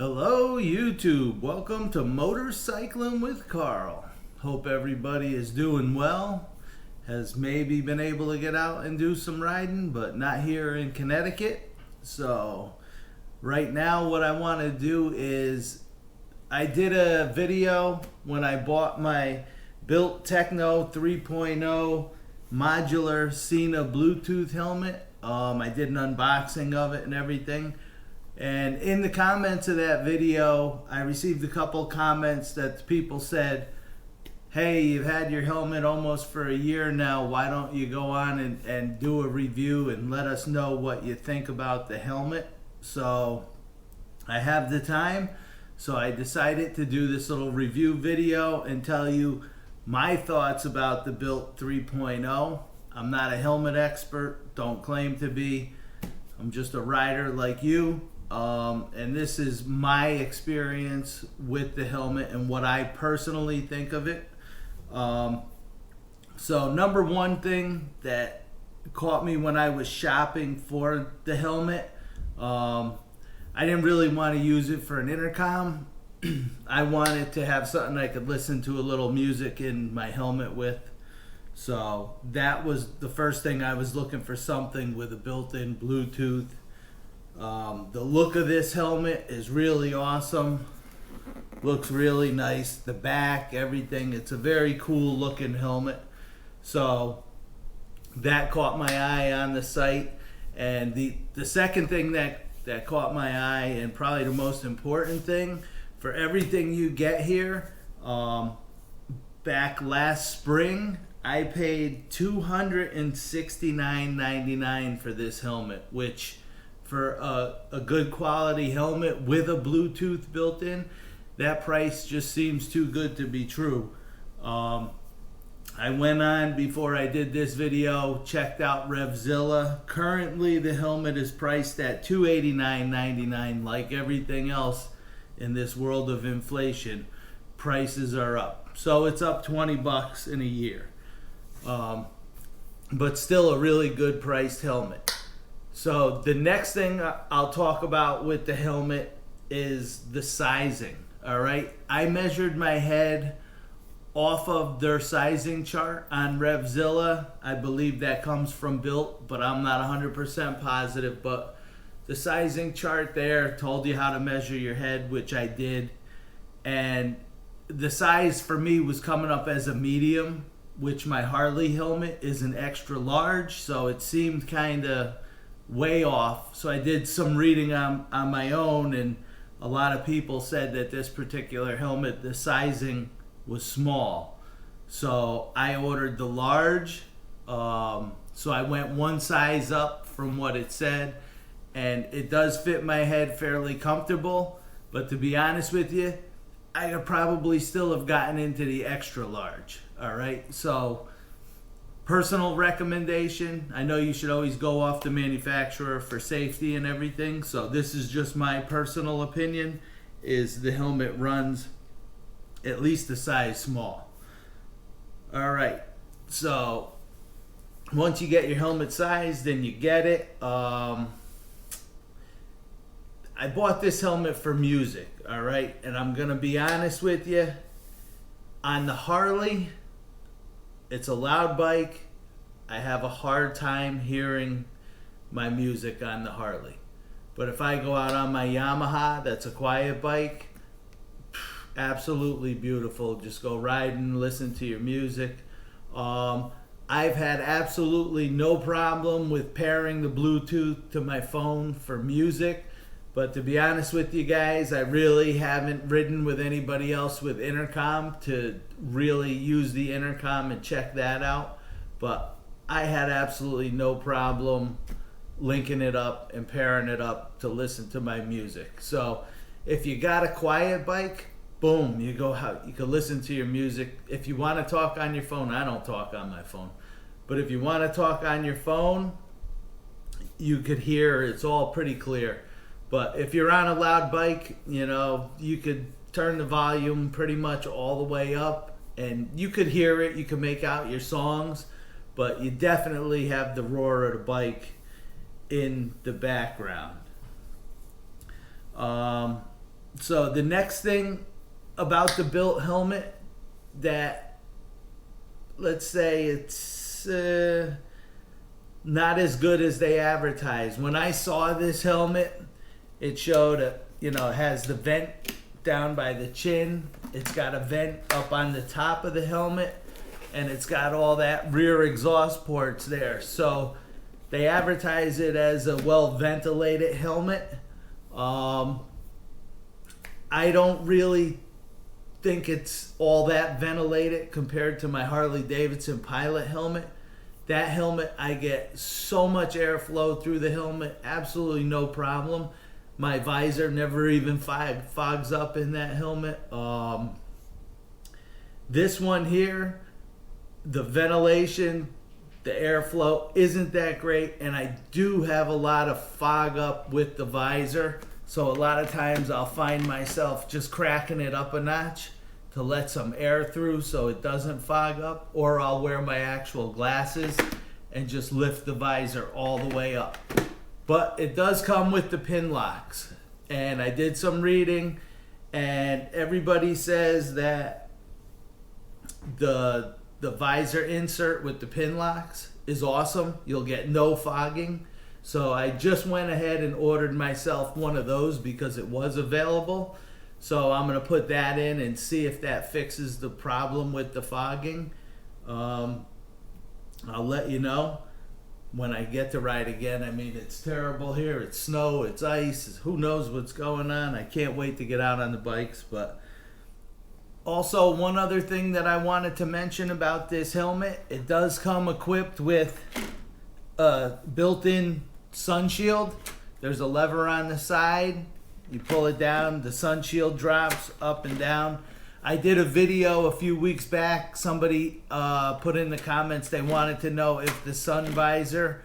Hello YouTube, welcome to Motorcycling with Carl. Hope everybody is doing well, has maybe been able to get out and do some riding, but not here in Connecticut. So right now what I want to do is, I did a video when I bought my BILT Techno 3.0 Modular Sena Bluetooth helmet. I did an unboxing of it and everything. And in the comments of that video, I received a couple comments that people said, hey, you've had your helmet almost for a year now. Why don't you go on and do a review and let us know what you think about the helmet? So I have the time. So I decided to do this little review video and tell you my thoughts about the BILT 3.0. I'm not a helmet expert, don't claim to be. I'm just a rider like you. And this is my experience with the helmet and what I personally think of it. So number one thing that caught me when I was shopping for the helmet, I didn't really want to use it for an intercom. I wanted to have something I could listen to a little music in my helmet with. So that was the first thing. I was looking for something with a built-in Bluetooth. The look of this helmet is really awesome. Looks really nice. The back, everything. It's a very cool looking helmet. So that caught my eye on the site. And the second thing that caught my eye, and probably the most important thing, for everything you get here, back last spring, I paid $269.99 for this helmet, which for a good quality helmet with a Bluetooth built in, that price just seems too good to be true. I went on before I did this video, checked out Revzilla. Currently the helmet is priced at $289.99. Like everything else in this world of inflation, prices are up. So it's up 20 bucks in a year. But still a really good priced helmet. So the next thing I'll talk about with the helmet is the sizing. All right, I measured my head off of their sizing chart on Revzilla. I believe that comes from BILT, but I'm not 100% positive. But the sizing chart there told you how to measure your head, which I did. And the size for me was coming up as a medium, which my Harley helmet is an extra large. So it seemed kind of way off. So I did some reading on my own, and a lot of people said that this particular helmet, the sizing was small. So I ordered the large. So I went one size up from what it said, and it does fit my head fairly comfortable. But to be honest with you, I could probably still have gotten into the extra large. All right, so personal recommendation. I know you should always go off the manufacturer for safety and everything. So this is just my personal opinion, is the helmet runs at least a size small. All right, so once you get your helmet size, then you get it. I bought this helmet for music, all right? And I'm gonna be honest with you, on the Harley, it's a loud bike. I have a hard time hearing my music on the Harley. But if I go out on my Yamaha, that's a quiet bike, absolutely beautiful. Just go riding, listen to your music. I've had absolutely no problem with pairing the Bluetooth to my phone for music. But to be honest with you guys, I really haven't ridden with anybody else with intercom to really use the intercom and check that out. But I had absolutely no problem linking it up and pairing it up to listen to my music. So if you got a quiet bike, boom, you go out, you can listen to your music. If you want to talk on your phone, I don't talk on my phone. But if you want to talk on your phone, you could hear, it's all pretty clear. But if you're on a loud bike, you know, you could turn the volume pretty much all the way up and you could hear it, you could make out your songs, but you definitely have the roar of the bike in the background. So the next thing about the BILT helmet that, let's say it's not as good as they advertise. When I saw this helmet, it showed it has the vent down by the chin. It's got a vent up on the top of the helmet, and it's got all that rear exhaust ports there. So they advertise it as a well ventilated helmet. I don't really think it's all that ventilated compared to my Harley Davidson pilot helmet. That helmet, I get so much airflow through the helmet, absolutely no problem. My visor never even fogs up in that helmet. This one here, the ventilation, the airflow isn't that great, and I do have a lot of fog up with the visor. So a lot of times I'll find myself just cracking it up a notch to let some air through so it doesn't fog up, or I'll wear my actual glasses and just lift the visor all the way up. But it does come with the pin locks, and I did some reading, and everybody says that the visor insert with the pin locks is awesome. You'll get no fogging. So I just went ahead and ordered myself one of those because it was available. So I'm going to put that in and see if that fixes the problem with the fogging. I'll let you know when I get to ride again. I mean, it's terrible here. It's snow, it's ice, who knows what's going on. I can't wait to get out on the bikes. But also, one other thing that I wanted to mention about this helmet, it does come equipped with a built-in sun shield. There's a lever on the side. You pull it down, the sun shield drops up and down. I did a video a few weeks back. Somebody put in the comments they wanted to know if the sun visor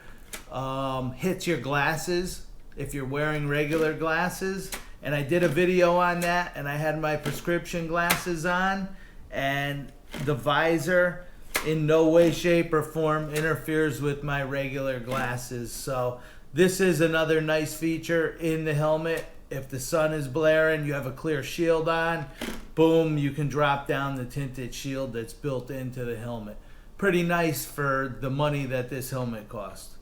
hits your glasses if you're wearing regular glasses. And I did a video on that, and I had my prescription glasses on, and the visor in no way, shape, or form interferes with my regular glasses. So this is another nice feature in the helmet. If the sun is blaring, you have a clear shield on, boom, you can drop down the tinted shield that's built into the helmet. Pretty nice for the money that this helmet costs.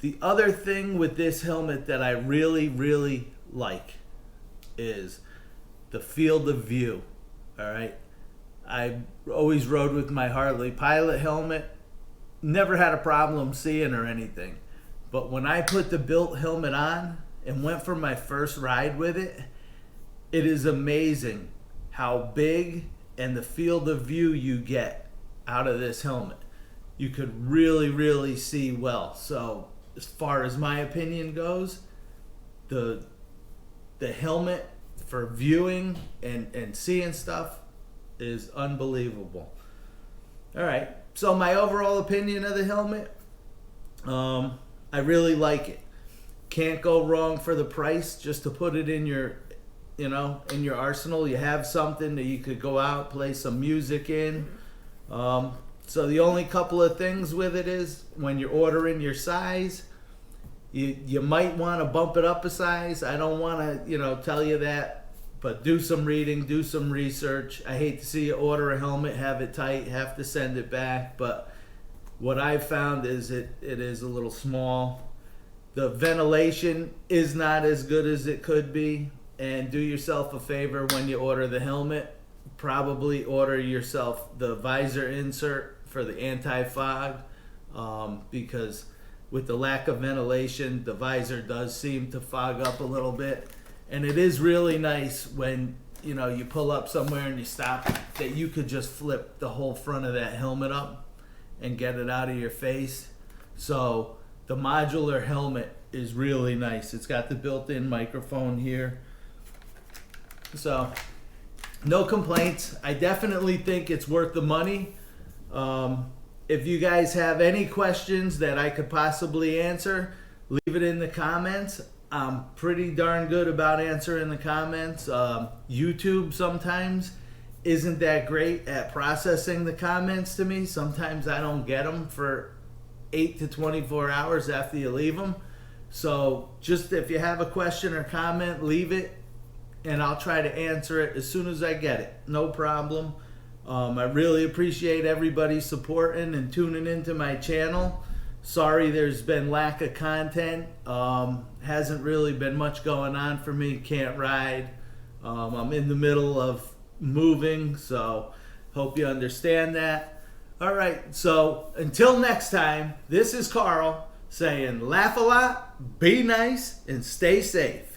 The other thing with this helmet that I really, really like is the field of view. All right. I always rode with my Harley pilot helmet. Never had a problem seeing or anything. But when I put the BILT helmet on and went for my first ride with it, it is amazing how big and the field of view you get out of this helmet. You could really, really see well. So as far as my opinion goes, the helmet for viewing and seeing stuff is unbelievable. All right, so my overall opinion of the helmet, I really like it. Can't go wrong for the price. Just to put it in your, in your arsenal, you have something that you could go out, play some music in. So the only couple of things with it is when you're ordering your size, you might want to bump it up a size. I don't want to, tell you that, but do some reading, do some research. I hate to see you order a helmet, have it tight, have to send it back, but what I've found is it is a little small. The ventilation is not as good as it could be. And do yourself a favor when you order the helmet. Probably order yourself the visor insert for the anti-fog, because with the lack of ventilation, the visor does seem to fog up a little bit. And it is really nice when you pull up somewhere and you stop, that you could just flip the whole front of that helmet up and get it out of your face. So the modular helmet is really nice. It's got the built-in microphone here. So no complaints. I definitely think it's worth the money. If you guys have any questions that I could possibly answer, leave it in the comments. I'm pretty darn good about answering the comments. YouTube sometimes isn't that great at processing the comments to me. Sometimes I don't get them for 8 to 24 hours after you leave them. So just if you have a question or comment, leave it, and I'll try to answer it as soon as I get it. No problem. I really appreciate everybody supporting and tuning into my channel. Sorry there's been lack of content. Hasn't really been much going on for me. Can't ride. I'm in the middle of moving, so hope you understand that. All right, so until next time, this is Carl saying laugh a lot, be nice, and stay safe.